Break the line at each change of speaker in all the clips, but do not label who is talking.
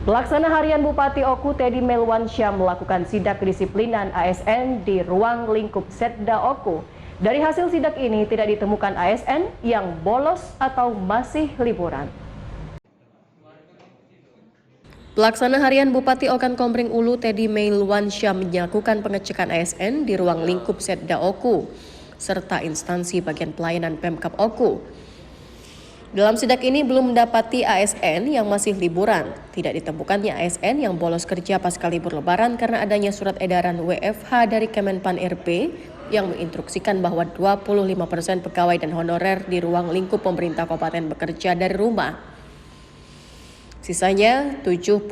Pelaksana Harian Bupati Oku Teddy Melwansyah melakukan sidak kedisiplinan ASN di ruang lingkup Setda Oku. Dari hasil sidak ini tidak ditemukan ASN yang bolos atau masih liburan. Pelaksana Harian Bupati Okan Komering Ulu Teddy Melwansyah melakukan pengecekan ASN di ruang lingkup Setda Oku serta instansi bagian pelayanan Pemkab Oku. Dalam sidak ini belum mendapati ASN yang masih liburan. Tidak ditemukannya ASN yang bolos kerja pasca libur lebaran karena adanya surat edaran WFH dari Kemenpan RB yang menginstruksikan bahwa 25% pegawai dan honorer di ruang lingkup pemerintah kabupaten bekerja dari rumah. Sisanya 75%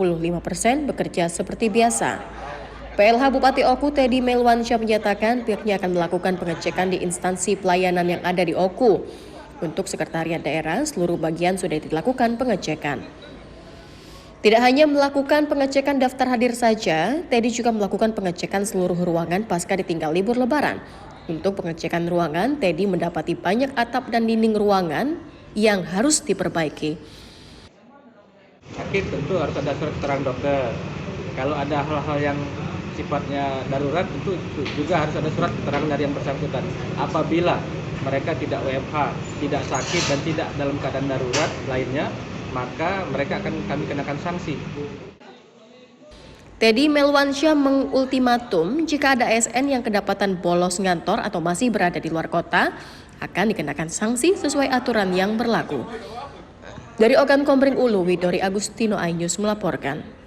bekerja seperti biasa. PLH Bupati Oku Teddy Melwansyah menyatakan pihaknya akan melakukan pengecekan di instansi pelayanan yang ada di Oku. Untuk sekretariat daerah, seluruh bagian sudah dilakukan pengecekan. Tidak hanya melakukan pengecekan daftar hadir saja, Teddy juga melakukan pengecekan seluruh ruangan pasca ditinggal libur lebaran. Untuk pengecekan ruangan, Teddy mendapati banyak atap dan dinding ruangan yang harus diperbaiki.
Sakit tentu harus ada surat keterangan dokter. Kalau ada hal-hal yang sifatnya darurat, tentu juga harus ada surat keterangan dari yang bersangkutan. Apabila mereka tidak WFH, tidak sakit dan tidak dalam keadaan darurat lainnya, maka mereka akan kami kenakan sanksi.
Teddy Melwansyah mengultimatum jika ada ASN yang kedapatan bolos ngantor atau masih berada di luar kota, akan dikenakan sanksi sesuai aturan yang berlaku. Dari Okan Komering Ulu, Widori Agustino iNews melaporkan.